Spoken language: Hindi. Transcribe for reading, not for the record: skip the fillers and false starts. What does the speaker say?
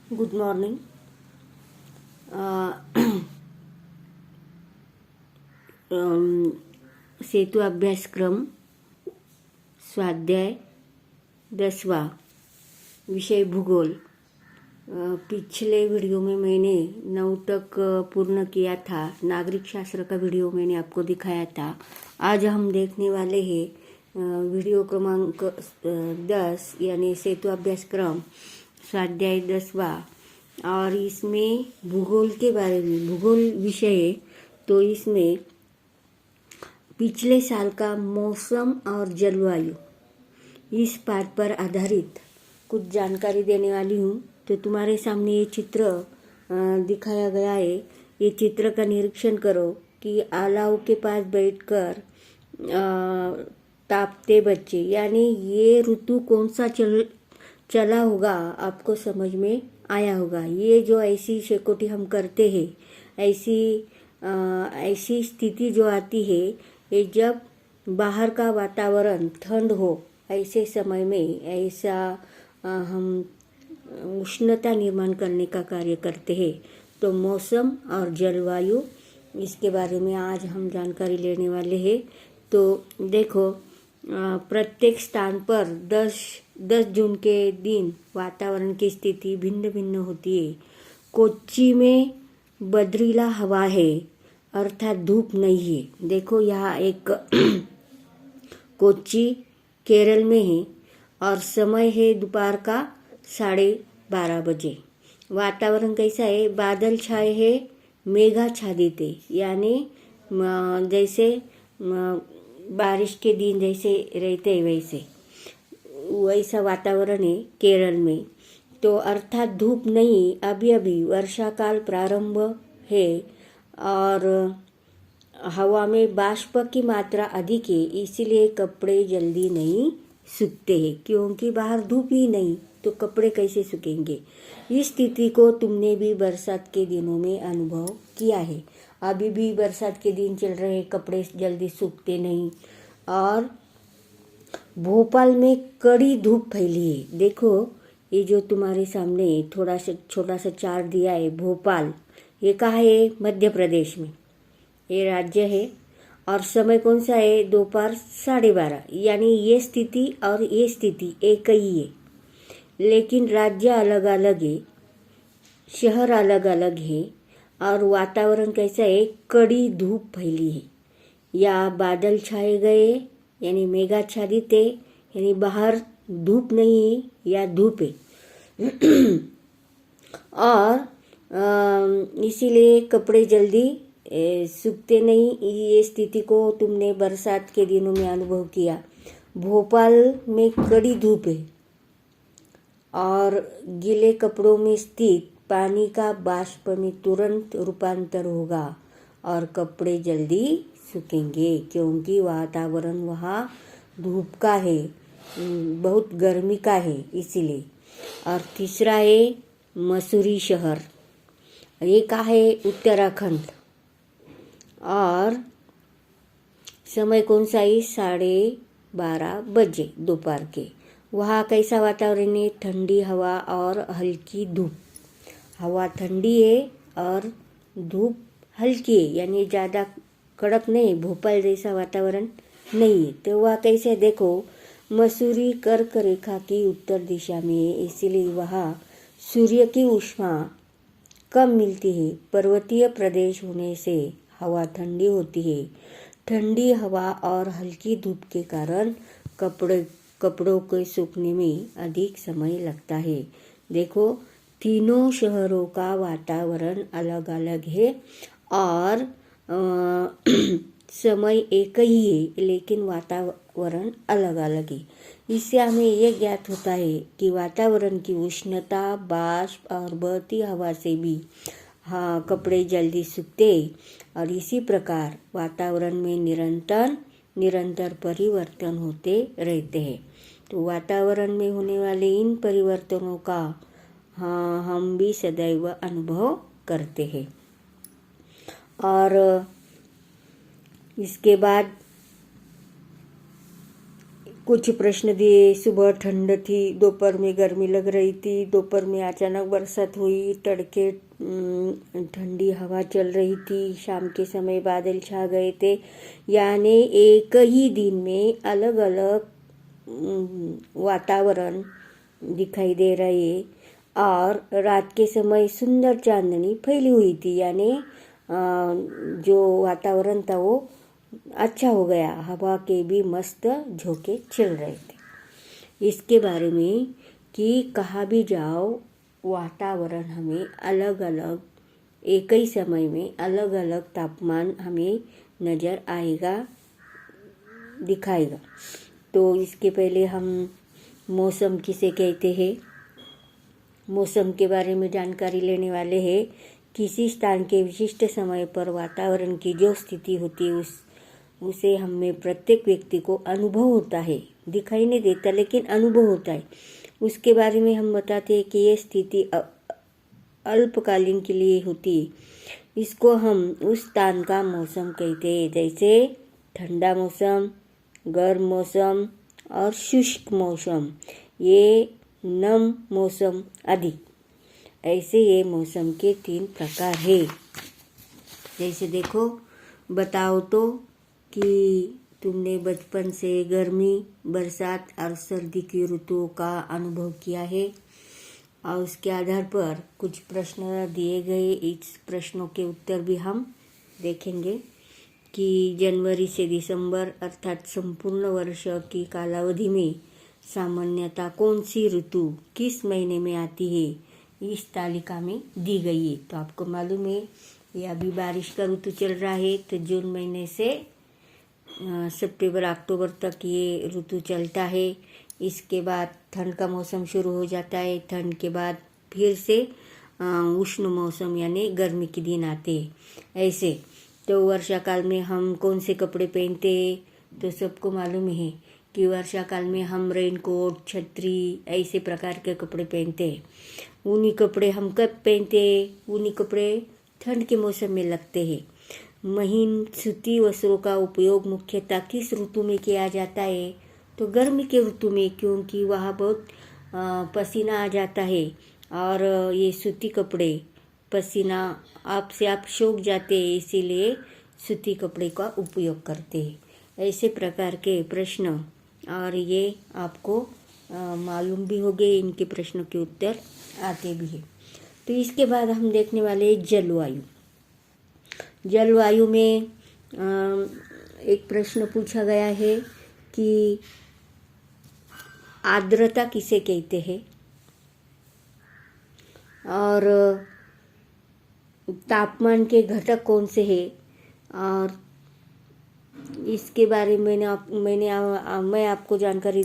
Good morning. सेतु अभ्यासक्रम स्वाध्याय 10वां, विषय भूगोल। पिछले वीडियो में मैंने 9 तक पूर्ण किया था। नागरिक शास्त्र का वीडियो मैंने आपको दिखाया था। आज हम देखने वाले हैं वीडियो क्रमांक 10 यानी सेतु अभ्यासक्रम स्वाध्याय 10वां, और इसमें भूगोल के बारे में भूगोल विषय है। तो इसमें पिछले साल का मौसम और जलवायु इस पाठ पर आधारित कुछ जानकारी देने वाली हूँ। तो तुम्हारे सामने ये चित्र दिखाया गया है। ये चित्र का निरीक्षण करो कि अलाव के पास बैठकर तापते बच्चे, यानी ये ऋतु कौन सा चला होगा आपको समझ में आया होगा। ये जो ऐसी शेकोटी हम करते हैं, ऐसी स्थिति जो आती है, ये जब बाहर का वातावरण ठंड हो, ऐसे समय में ऐसा हम उष्णता निर्माण करने का कार्य करते हैं। तो मौसम और जलवायु, इसके बारे में आज हम जानकारी लेने वाले हैं। तो देखो, प्रत्येक स्थान पर 10 जून के दिन वातावरण की स्थिति भिन्न भिन्न होती है। कोच्चि में बदरीला हवा है, अर्थात धूप नहीं है। देखो यहाँ एक कोच्चि केरल में है और समय है दोपहर का 12:30 बजे। वातावरण कैसा है? बादल छाए है, मेघाच्छादित है, यानी जैसे बारिश के दिन जैसे रहते हैं वैसा वातावरण है केरल में। तो अर्थात धूप नहीं, अभी वर्षा काल प्रारंभ है और हवा में बाष्प की मात्रा अधिक है, इसीलिए कपड़े जल्दी नहीं सूखते हैं, क्योंकि बाहर धूप ही नहीं तो कपड़े कैसे सूखेंगे। इस स्थिति को तुमने भी बरसात के दिनों में अनुभव किया है। अभी भी बरसात के दिन चल रहे, कपड़े जल्दी सूखते नहीं। और भोपाल में कड़ी धूप फैली है। देखो ये जो तुम्हारे सामने थोड़ा सा छोटा सा चार्ट दिया है, भोपाल ये कहाँ है? मध्य प्रदेश में ये राज्य है। और समय कौन सा है? दोपहर 12:30, यानी ये स्थिति और ये स्थिति एक ही है, लेकिन राज्य अलग अलग है, शहर अलग अलग है। और वातावरण कैसा है? कड़ी धूप फैली है, या बादल छाए गए यानी मेघाच्छादित है, यानी बाहर धूप नहीं है या धूप है। और इसीलिए कपड़े जल्दी सूखते नहीं। ये स्थिति को तुमने बरसात के दिनों में अनुभव किया। भोपाल में कड़ी धूप है और गीले कपड़ों में स्थित पानी का बाष्प में तुरंत रूपांतर होगा और कपड़े जल्दी सूखेंगे, क्योंकि वातावरण वहाँ धूप का है, बहुत गर्मी का है इसीलिए। और तीसरा है मसूरी शहर, ये कहाँ है? उत्तराखंड। और समय कौन सा है? 12:30 बजे दोपहर के। वहाँ कैसा वातावरण है? ठंडी हवा और हल्की धूप। हवा ठंडी है और धूप हल्की है, यानी ज़्यादा कड़क नहीं, भोपाल जैसा वातावरण नहीं है। तो वह कैसे? देखो, मसूरी कर्क रेखा की उत्तर दिशा में है, इसीलिए वहाँ सूर्य की ऊष्मा कम मिलती है। पर्वतीय प्रदेश होने से हवा ठंडी होती है। ठंडी हवा और हल्की धूप के कारण कपड़ों के सूखने में अधिक समय लगता है। देखो, तीनों शहरों का वातावरण अलग अलग है और समय एक ही है, लेकिन वातावरण अलग अलग है। इससे हमें ये ज्ञात होता है कि वातावरण की उष्णता, बाष्प और बहती हवा से भी कपड़े जल्दी सूखते। और इसी प्रकार वातावरण में निरंतर परिवर्तन होते रहते हैं। तो वातावरण में होने वाले इन परिवर्तनों का हम भी सदैव अनुभव करते हैं। और इसके बाद कुछ प्रश्न दिए। सुबह ठंड थी, दोपहर में गर्मी लग रही थी, दोपहर में अचानक बरसात हुई, तड़के ठंडी हवा चल रही थी, शाम के समय बादल छा गए थे। यानी एक ही दिन में अलग अलग वातावरण दिखाई दे रहे और रात के समय सुंदर चांदनी फैली हुई थी। यानी जो वातावरण था वो अच्छा हो गया, हवा के भी मस्त झोंके चल रहे थे। इसके बारे में कि कहाँ भी जाओ वातावरण हमें अलग अलग एक ही समय में अलग अलग तापमान हमें नज़र आएगा, दिखाएगा। तो इसके पहले हम मौसम किसे कहते हैं, मौसम के बारे में जानकारी लेने वाले हैं। किसी स्थान के विशिष्ट समय पर वातावरण की जो स्थिति होती है उसे हमें प्रत्येक व्यक्ति को अनुभव होता है, दिखाई नहीं देता लेकिन अनुभव होता है। उसके बारे में हम बताते हैं कि ये स्थिति अल्पकालीन के लिए होती है। इसको हम उस स्थान का मौसम कहते हैं, जैसे ठंडा मौसम, गर्म मौसम और शुष्क मौसम, ये नम मौसम आदि। ऐसे ये मौसम के 3 प्रकार है। जैसे देखो, बताओ तो कि तुमने बचपन से गर्मी, बरसात और सर्दी की ऋतुओं का अनुभव किया है और उसके आधार पर कुछ प्रश्न दिए गए। इस प्रश्नों के उत्तर भी हम देखेंगे कि जनवरी से दिसंबर अर्थात संपूर्ण वर्ष की कालावधि में सामान्यतः कौन सी ऋतु किस महीने में आती है, इस तालिका में दी गई है। तो आपको मालूम है ये अभी बारिश का ऋतु चल रहा है, तो जून महीने से सितंबर अक्टूबर तक ये ऋतु चलता है। इसके बाद ठंड का मौसम शुरू हो जाता है। ठंड के बाद फिर से उष्ण मौसम यानी गर्मी के दिन आते हैं। ऐसे तो वर्षा काल में हम कौन से कपड़े पहनते हैं, तो सबको मालूम है कि वर्षा काल में हम रेनकोट, छतरी ऐसे प्रकार के कपड़े पहनते हैं। ऊनी कपड़े हम कब पहनते हैं? ऊनी कपड़े ठंड के मौसम में लगते हैं। महीन सूती वस्त्रों का उपयोग मुख्यतः किस ऋतु में किया जाता है? तो गर्मी के ऋतु में, क्योंकि वहाँ बहुत पसीना आ जाता है और ये सूती कपड़े पसीना आप से आप सूख जाते हैं, इसीलिए सूती कपड़े का उपयोग करते हैं। ऐसे प्रकार के प्रश्न और ये आपको मालूम भी हो गए, इनके प्रश्नों के उत्तर आते भी हैं। तो इसके बाद हम देखने वाले जलवायु। जलवायु में एक प्रश्न पूछा गया है कि आर्द्रता किसे कहते हैं और तापमान के घटक कौन से हैं, और इसके बारे में मैं आपको जानकारी